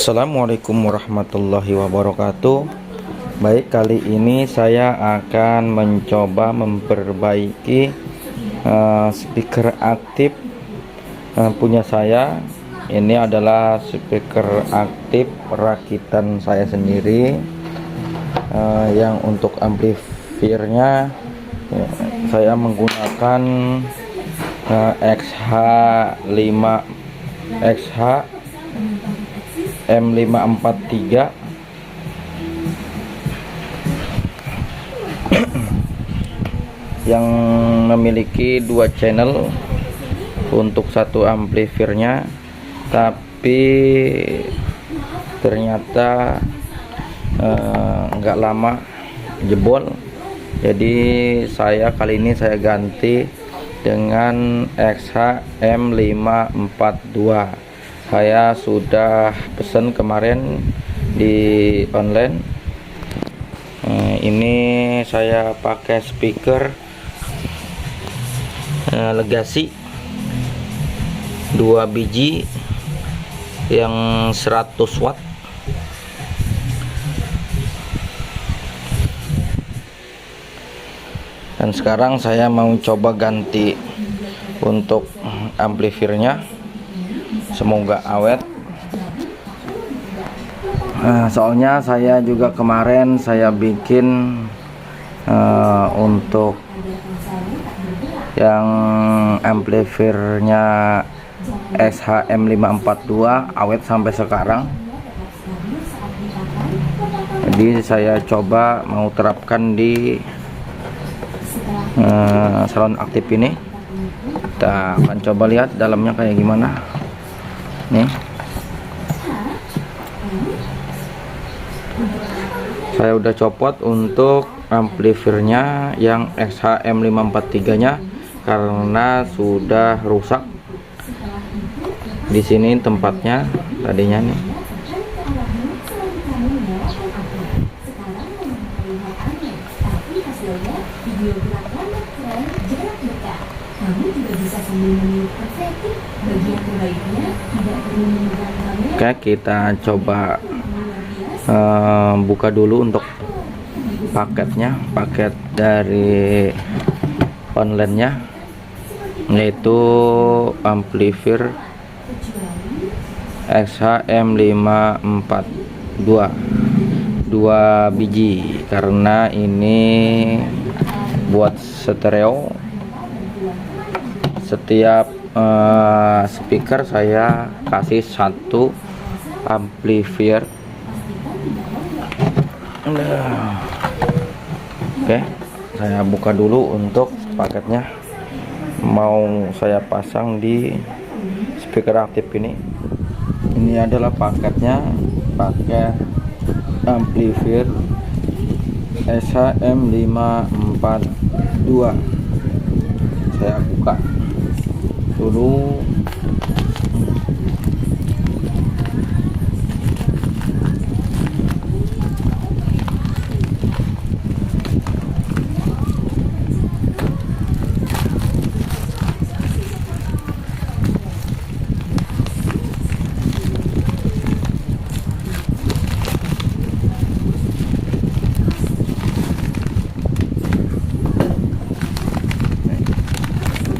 Assalamualaikum warahmatullahi wabarakatuh. Baik, kali ini saya akan mencoba memperbaiki speaker aktif punya saya. Ini adalah speaker aktif rakitan saya sendiri, yang untuk amplifiernya saya menggunakan XH M543 yang memiliki dua channel untuk satu amplifiernya, tapi ternyata nggak lama jebol. Jadi kali ini saya ganti dengan XH M542. Saya sudah pesan kemarin di online. Ini saya pakai speaker Legacy 2 biji yang 100 watt. Dan sekarang saya mau coba ganti untuk amplifiernya. Semoga awet. Soalnya saya juga kemarin saya bikin untuk yang amplifiernya SHM542 awet sampai sekarang. Jadi saya coba mau terapkan di salon aktif ini. Kita akan coba lihat dalamnya kayak gimana. Nih, saya udah copot untuk amplifiernya yang XH-M543 nya karena sudah rusak. Di sini tempatnya tadinya nih. Oke, kita coba buka dulu untuk paketnya, paket dari online-nya, yaitu amplifier XH-M542 2 biji, karena ini buat stereo. Setiap speaker saya kasih satu amplifier. Oke, saya buka dulu untuk paketnya, mau saya pasang di speaker aktif ini. Ini adalah paketnya, paket amplifier SHM542. Saya buka dulu.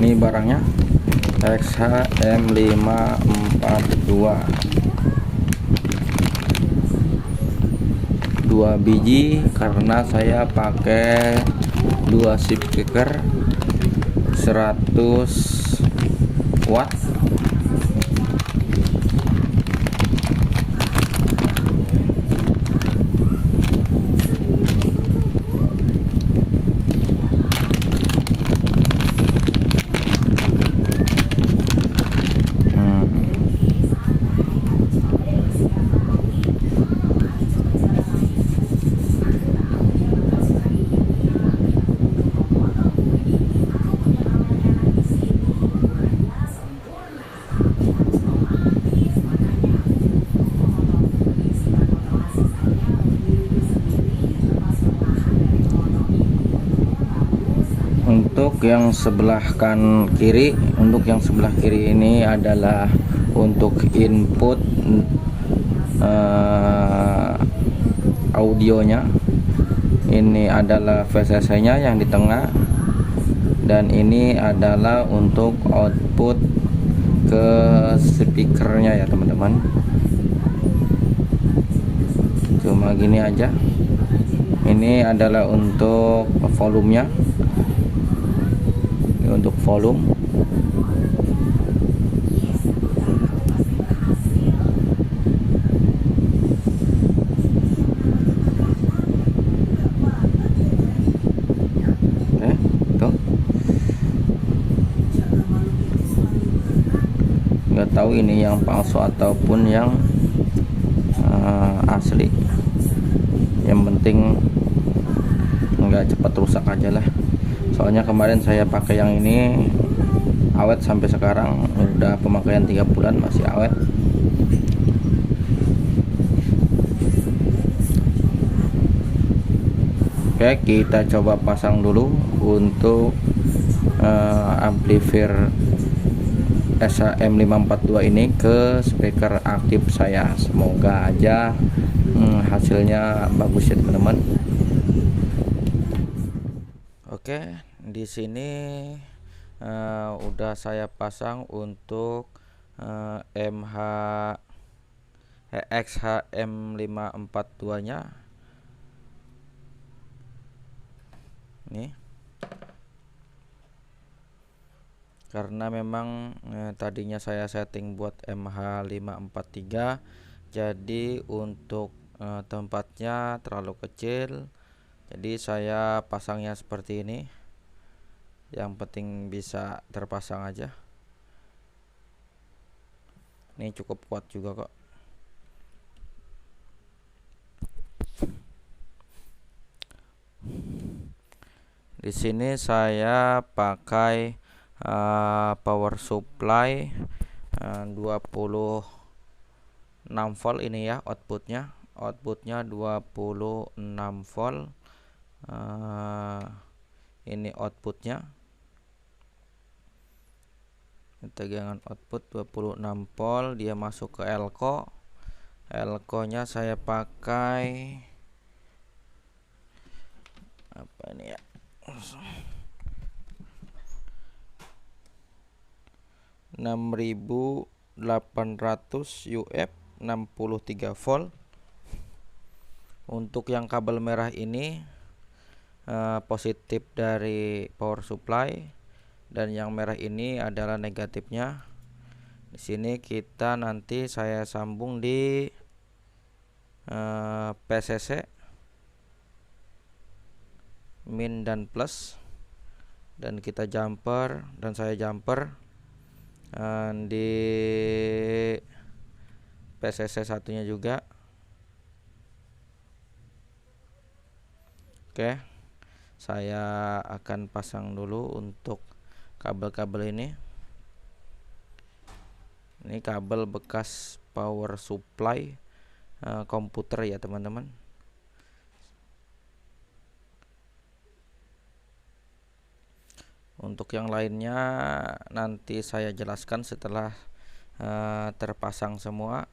Ini barangnya XH-M542 2 biji, karena saya pakai 2 speaker 100 watt. Untuk yang sebelah kiri, untuk yang sebelah kiri ini adalah untuk input audionya. Ini adalah VCC nya yang di tengah, dan ini adalah untuk output ke speakernya ya teman-teman. Cuma gini aja. Ini adalah untuk volumenya. Ini untuk volume. Oke, tuh. Nggak tahu ini yang palsu ataupun yang asli. Yang penting nggak cepat rusak aja lah. Soalnya kemarin saya pakai yang ini awet sampai sekarang, udah pemakaian 3 bulan masih awet. Oke, kita coba pasang dulu untuk amplifier SHM542 ini ke speaker aktif saya. Semoga aja hasilnya bagus ya teman-teman. Oke, di sini udah saya pasang untuk XHM542 nya nih, karena memang tadinya saya setting buat MH543, jadi untuk tempatnya terlalu kecil, jadi saya pasangnya seperti ini. Yang penting bisa terpasang aja. Ini cukup kuat juga kok. Di sini saya pakai power supply 26 volt ini ya, outputnya 26 volt. Ini outputnya, tegangan output 26 volt. Dia masuk ke elko nya saya pakai apa ini ya, 6800 UF 63 volt. Untuk yang kabel merah ini positif dari power supply, dan yang merah ini adalah negatifnya. Di sini kita nanti saya sambung di PCC min dan plus, dan kita jumper, dan saya jumper di PCC satunya juga. Oke, saya akan pasang dulu untuk kabel-kabel ini. Ini kabel bekas power supply komputer ya teman-teman. Untuk yang lainnya nanti saya jelaskan setelah terpasang semua.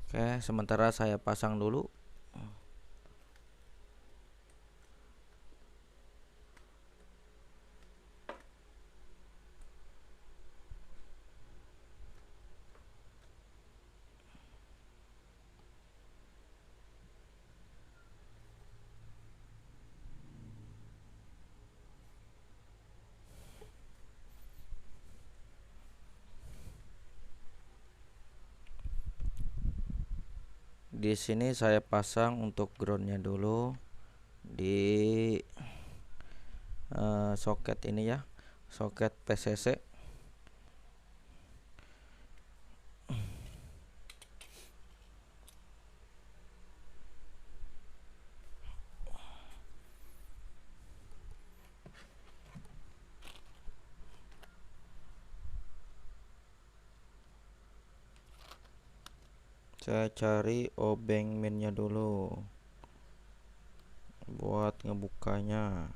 Oke, sementara saya pasang dulu. Di sini saya pasang untuk groundnya dulu di soket ini ya, soket PCC. Saya cari obeng minnya dulu buat ngebukanya.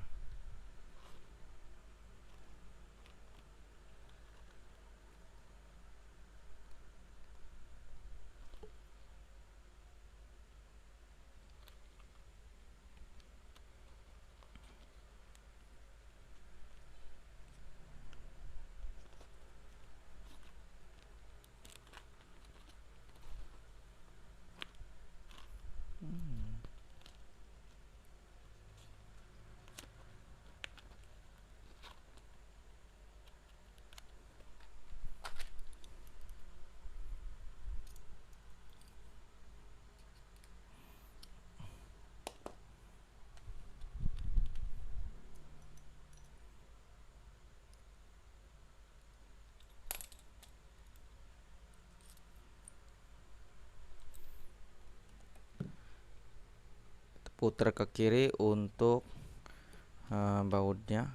putar ke kiri untuk bautnya.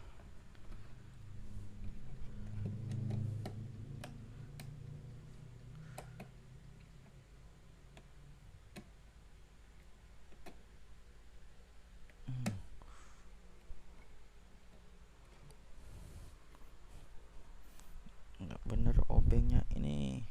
Nggak bener obengnya ini.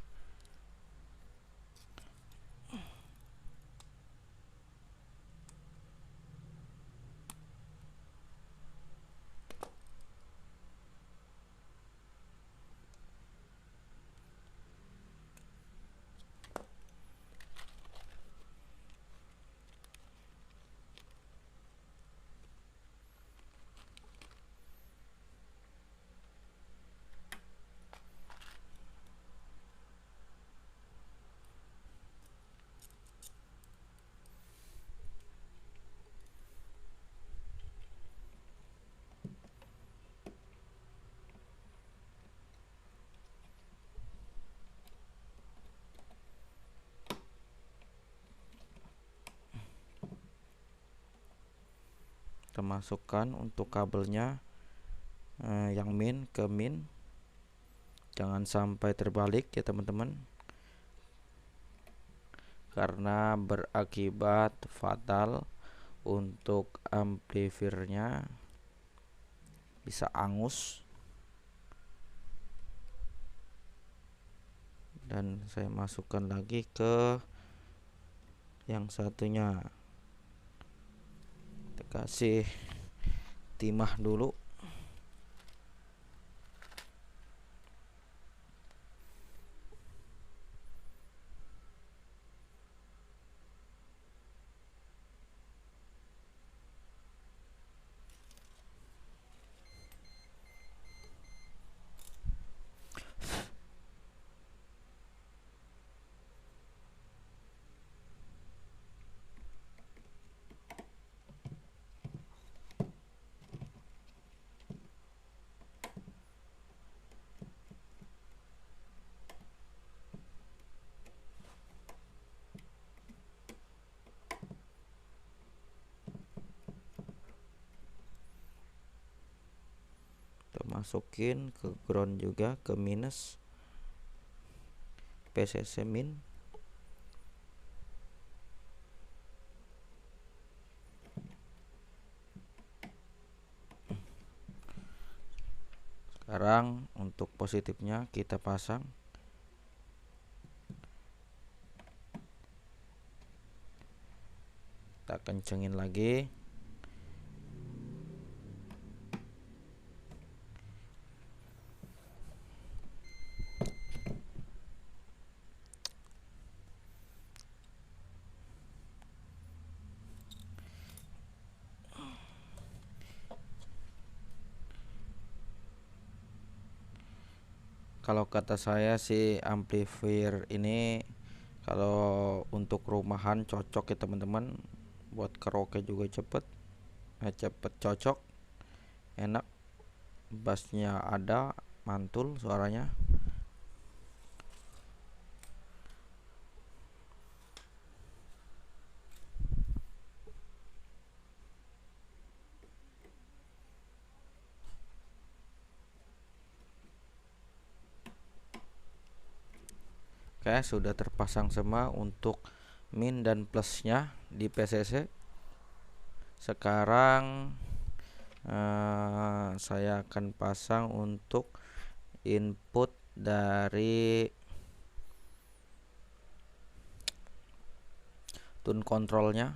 Kita masukkan untuk kabelnya yang min ke min, jangan sampai terbalik ya teman-teman, karena berakibat fatal untuk amplifiernya, bisa angus. Dan saya masukkan lagi ke yang satunya, kita kasih timah dulu. Masukin ke ground juga, ke minus PCC min. Sekarang untuk positifnya kita pasang. Kita kencengin lagi. Kalau kata saya sih amplifier ini kalau untuk rumahan cocok ya teman-teman, buat karaoke juga cepet cocok, enak, bassnya ada, mantul suaranya. Oke, sudah terpasang semua untuk min dan plusnya di PCC. Sekarang saya akan pasang untuk input dari tune controlnya.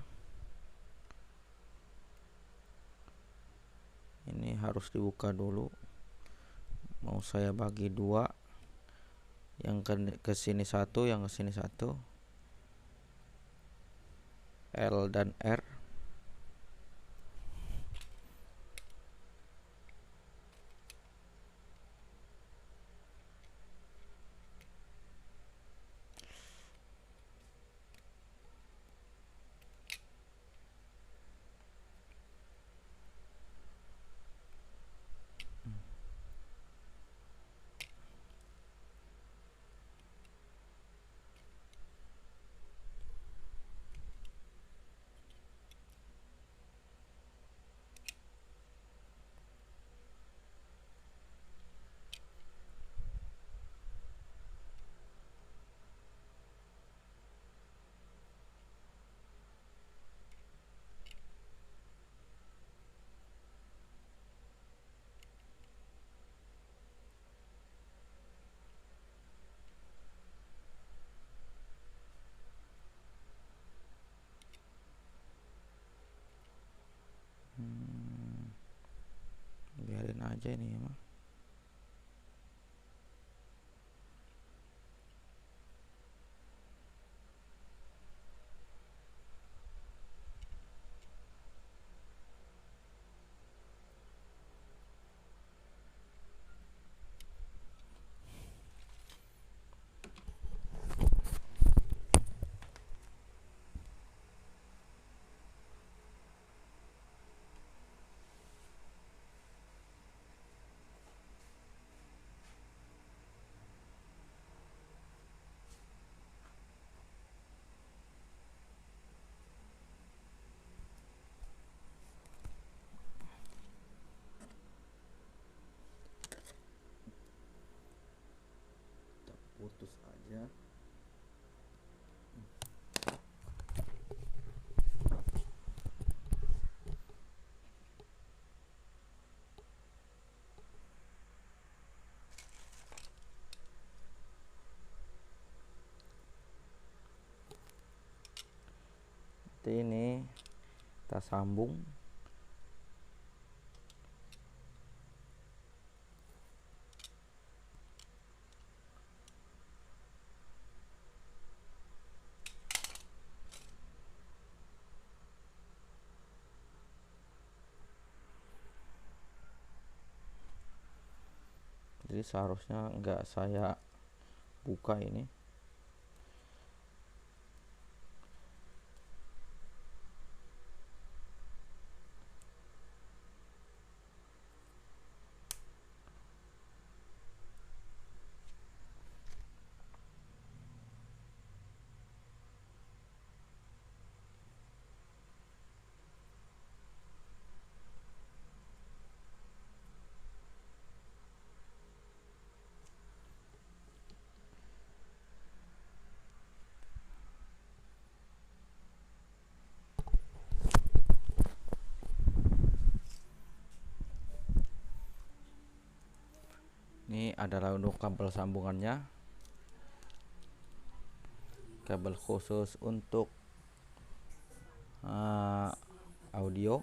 Ini harus dibuka dulu, mau saya bagi dua, yang ke sini satu, yang ke sini satu, L dan R. aja ini ya. Putus aja. Ini kita sambung. Jadi seharusnya enggak saya buka ini. Ini adalah untuk kabel sambungannya, kabel khusus untuk audio.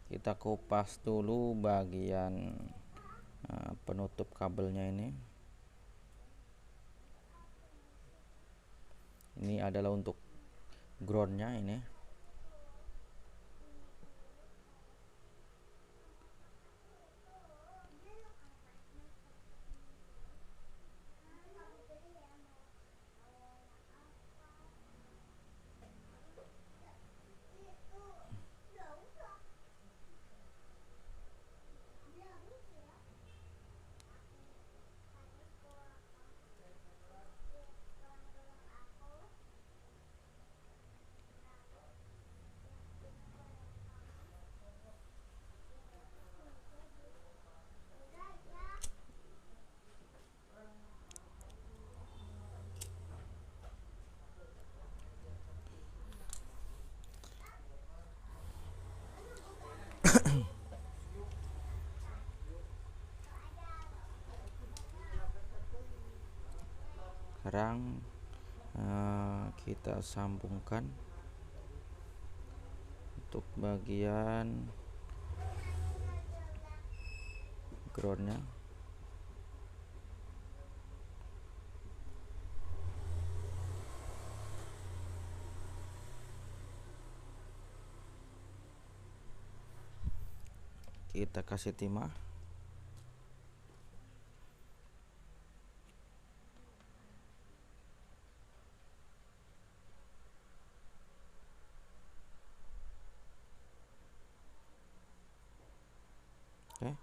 Kita kupas dulu bagian penutup kabelnya ini. Ini adalah untuk groundnya ini. Sekarang kita sambungkan untuk bagian groundnya. kita kasih timah. Oke.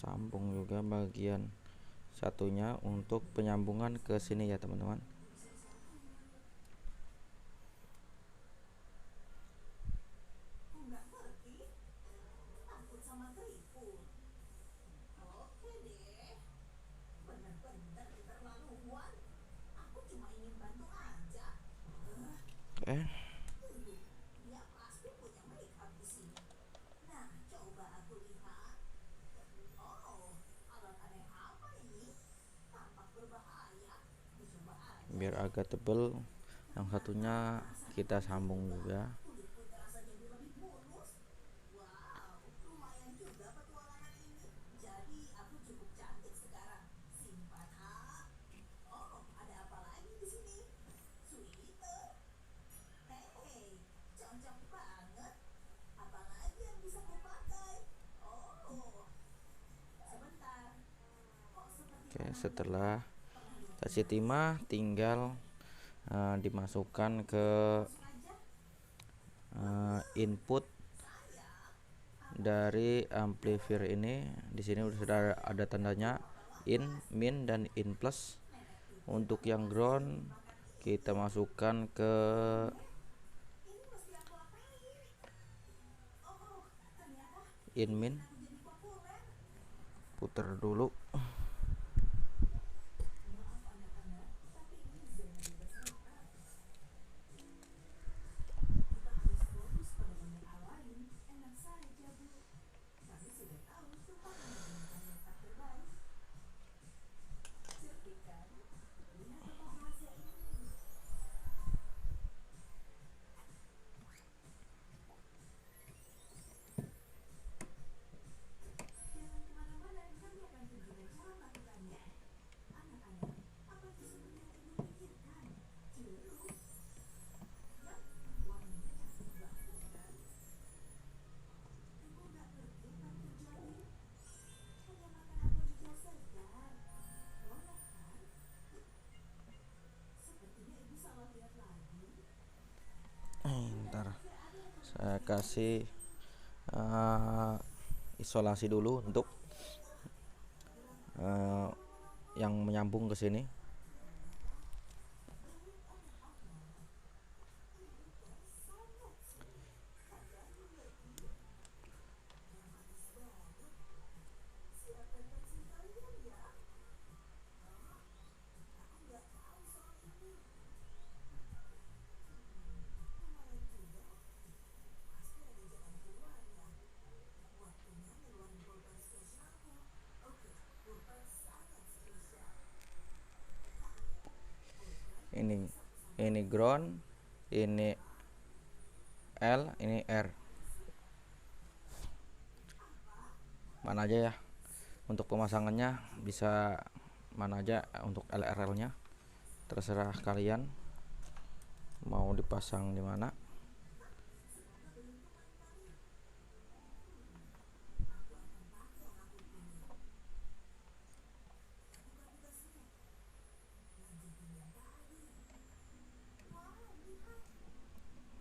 Sambung juga bagian satunya untuk penyambungan ke sini ya teman-teman. Oke. Biar agak tebel, yang satunya kita sambung juga. Oke, setelah kasih timah tinggal dimasukkan ke input dari amplifier ini. Di sini sudah ada tandanya in, min, dan in plus. Untuk yang ground kita masukkan ke in min, putar dulu. Ntar saya kasih isolasi dulu untuk yang menyambung ke sini. Ini ground, ini L, ini R. Mana aja ya untuk pemasangannya, bisa mana aja untuk LRL nya terserah kalian mau dipasang di mana.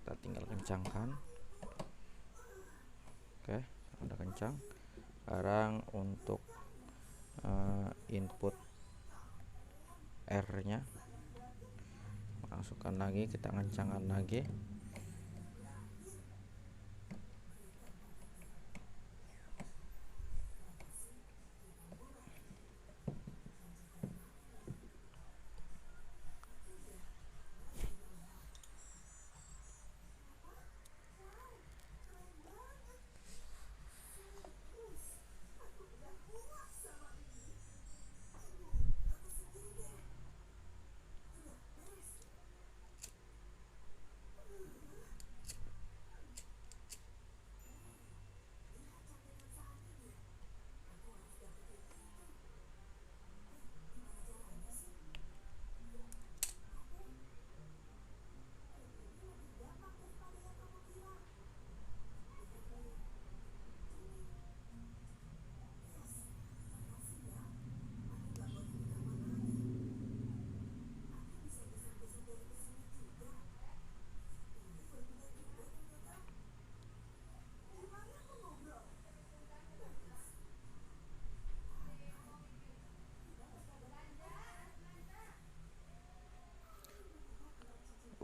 Kita tinggal kencangkan. Oke, udah kencang. Sekarang untuk input R nya masukkan lagi, kita kencangkan lagi.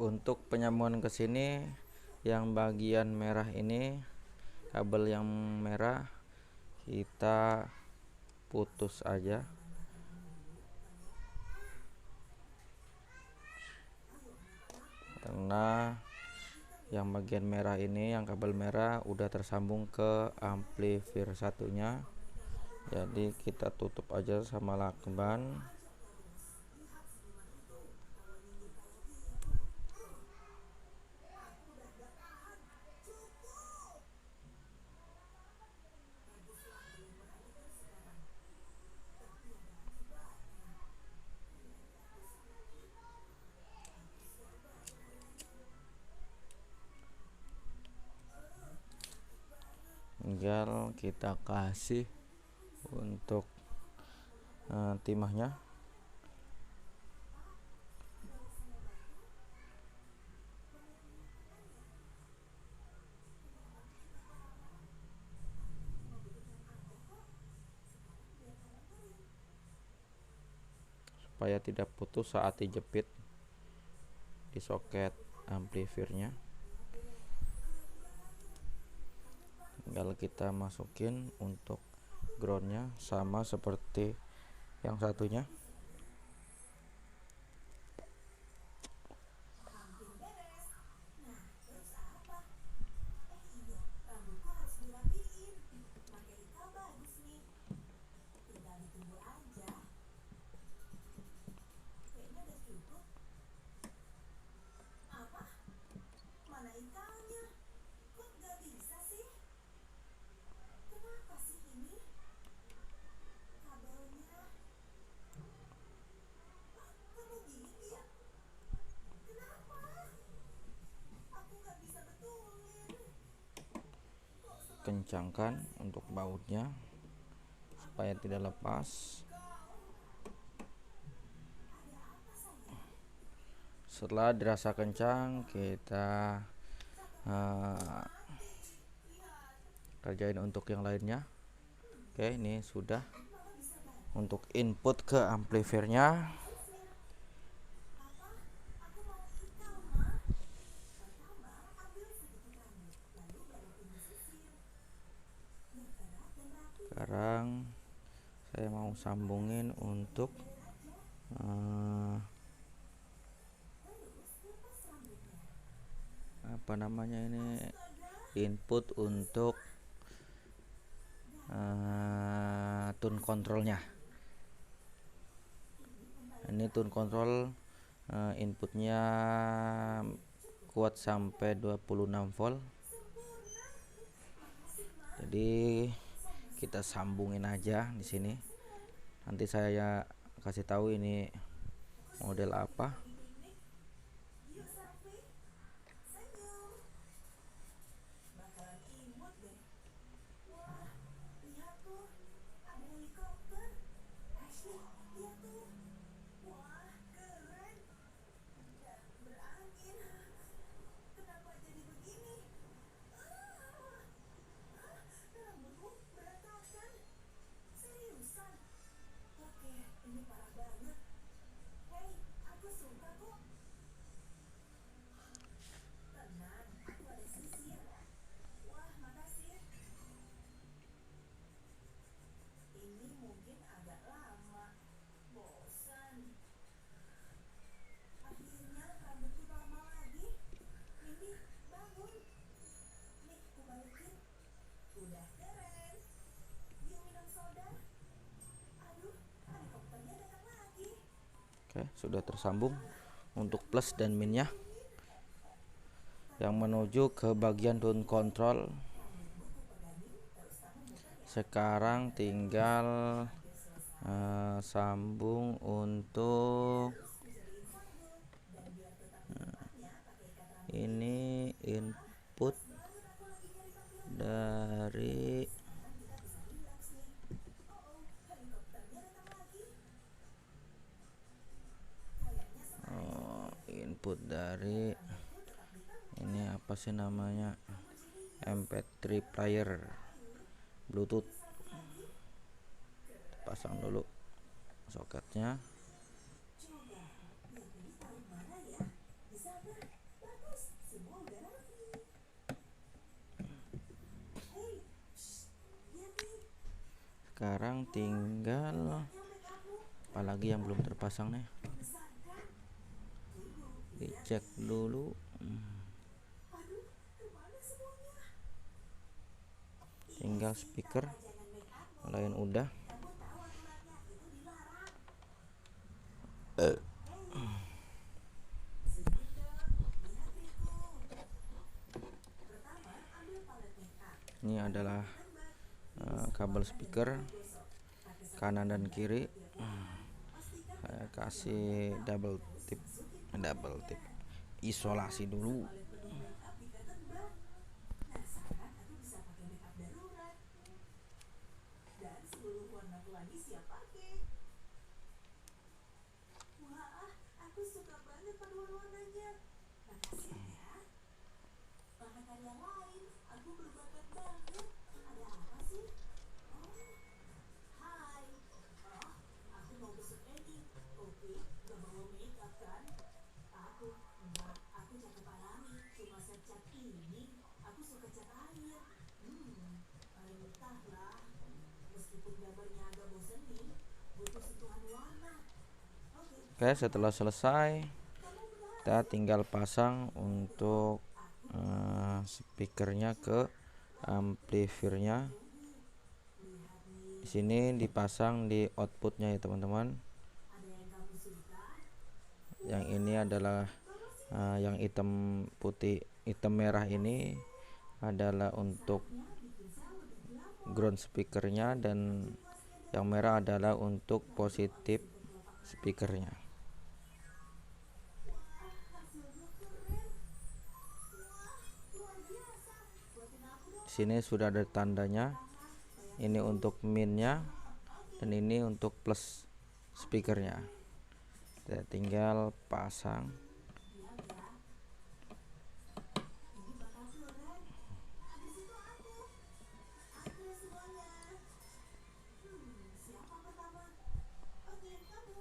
untuk penyambungan ke sini, yang bagian merah ini, kabel yang merah kita putus aja. Karena yang bagian merah ini, yang kabel merah udah tersambung ke amplifier satunya, jadi kita tutup aja sama lakban. Tinggal kita kasih untuk timahnya. Supaya tidak putus saat dijepit di soket amplifiernya. Tinggal kita masukin untuk groundnya, sama seperti yang satunya. Kencangkan untuk bautnya supaya tidak lepas. Setelah dirasa kencang, kita kerjain untuk yang lainnya. Oke, ini sudah untuk input ke amplifiernya. Sekarang saya mau sambungin untuk apa namanya ini, input untuk tune controlnya. Ini tune control, inputnya kuat sampai 26 volt. Jadi kita sambungin aja di sini. Nanti saya kasih tahu ini model apa. Oke, sudah tersambung untuk plus dan minnya yang menuju ke bagian tune control. Sekarang tinggal sambung untuk ini input dari ini apa sih namanya, MP3 player Bluetooth. Pasang dulu soketnya. sekarang tinggal apalagi yang belum terpasang nih, dicek dulu. Tinggal speaker lain udah. Ini adalah kabel speaker kanan dan kiri. Saya kasih double tip isolasi dulu. Oke, setelah selesai kita tinggal pasang untuk speakernya ke amplifiernya. Di sini dipasang di outputnya ya teman-teman. Yang ini adalah yang hitam putih, hitam merah ini adalah untuk ground speakernya, dan yang merah adalah untuk positif speakernya. Sini sudah ada tandanya, ini untuk minnya dan ini untuk plus speakernya. Kita tinggal pasang.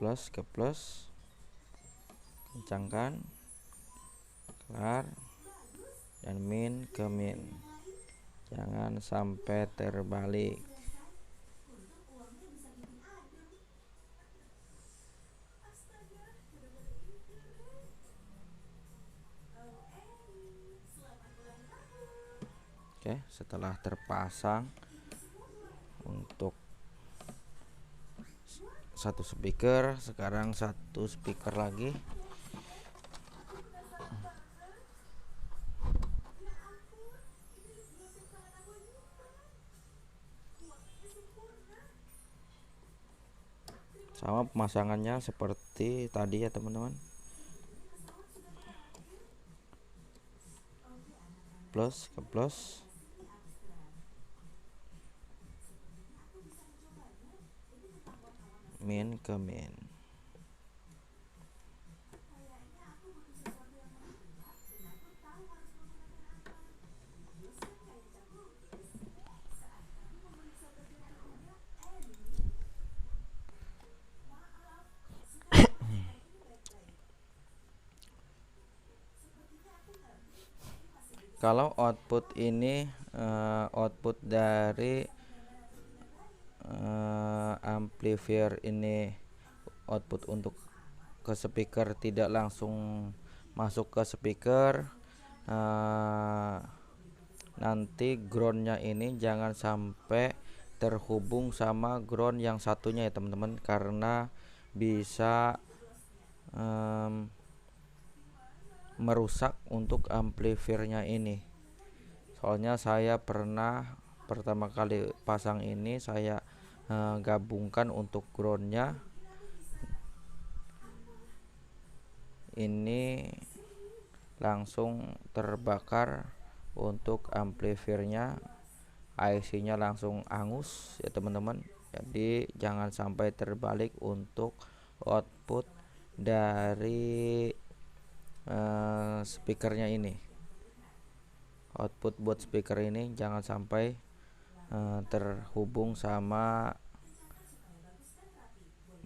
Plus ke plus, kencangkan, kelar, dan min ke min, jangan sampai terbalik. Oke, setelah terpasang untuk satu speaker, sekarang satu speaker lagi. Sama pemasangannya seperti tadi ya teman-teman. Plus ke plus, min ke min. Kalau output ini output dari amplifier ini, output untuk ke speaker tidak langsung masuk ke speaker, nanti groundnya ini jangan sampai terhubung sama ground yang satunya ya teman-teman, karena bisa merusak untuk amplifiernya ini. Soalnya saya pernah pertama kali pasang ini saya gabungkan untuk groundnya, ini langsung terbakar untuk amplifiernya, IC-nya langsung angus ya teman-teman. Jadi jangan sampai terbalik untuk output dari speakernya ini. Output buat speaker ini jangan sampai terhubung sama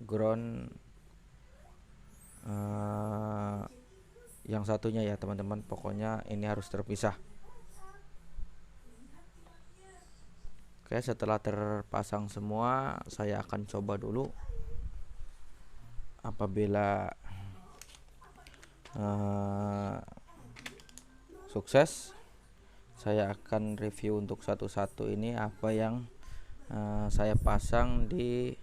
ground yang satunya ya teman-teman. Pokoknya ini harus terpisah. Oke, setelah terpasang semua, saya akan coba dulu. Apabila sukses, saya akan review untuk satu-satu ini apa yang saya pasang di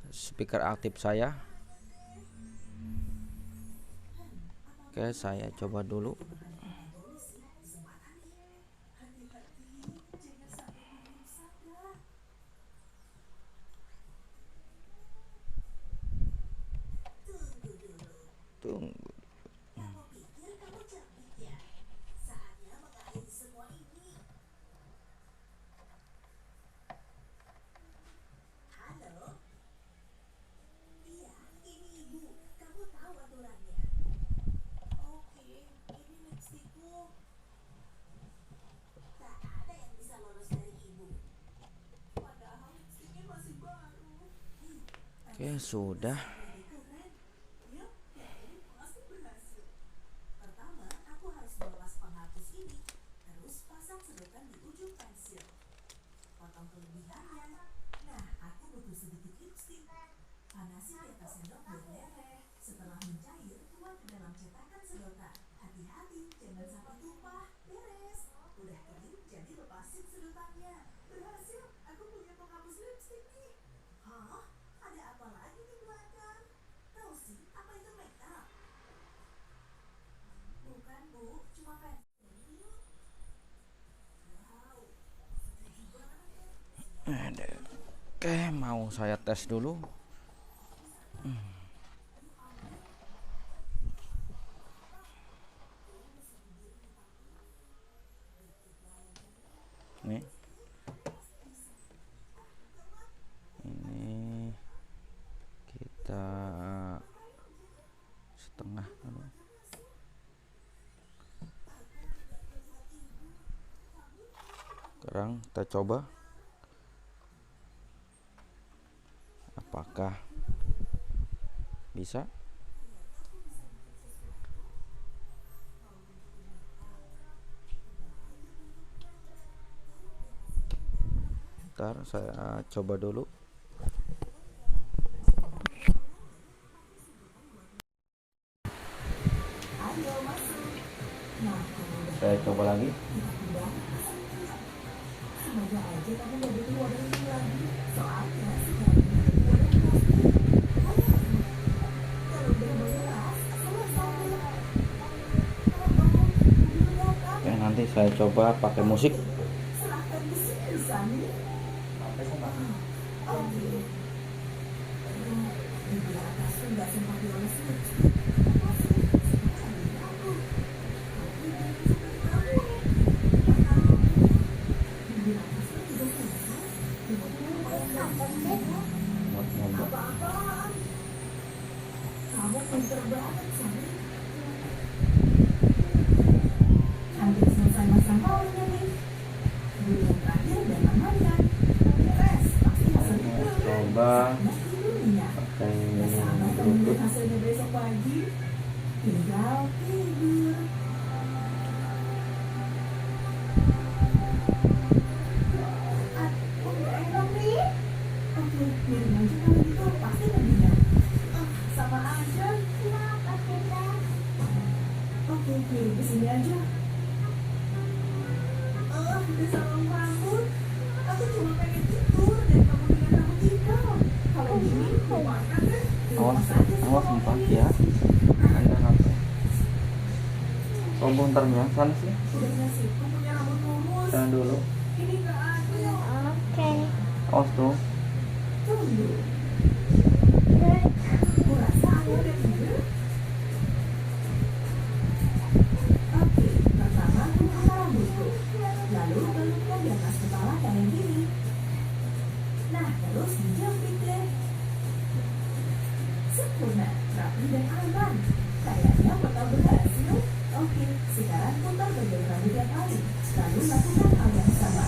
speaker aktif saya. Oke, saya coba dulu. Tunggu. Oke, sudah. Oke, mau saya tes dulu. Nih. Ini kita setengah dulu. Sekarang kita coba apakah bisa. Ntar saya coba dulu. Saya coba lagi. Oke, nanti saya coba pakai musik. Kamu pinter banget, Sani. Hampir selesai masang powernya nih. Bulan terakhir dan amankan. Beres, pasti hasilnya keren. Coba pakai Bluetooth. Hasilnya besok pagi, tinggal tidur. Udah enak nih. Oke, biarin aja kalau gitu, pasti lebih sama aja. Kenapa kita? Oke, di sini aja. Udah sama rambut. Aku cuma pengen tidur dan kamu dengan rambut hitam. Kalau gini, mau makan deh. Awas empat ya. Ada HP. Oh, bentarnya sana sih. Udah ngasih, aku punya rambut lurus. Sana dulu. Ini nggak ada. Oke. Awas tuh. Tunggu. Aku rasa aku udah tidur. Oke, pertama angkat rambutku. Lalu balutnya di atas kepala kayak gini. Nah, terus dijepit deh. Sempurna, rapi dan aman. Kayaknya bakal berhasil. Oke, sekarang putar bagian rambut yang lain. Lalu lakukan hal yang sama.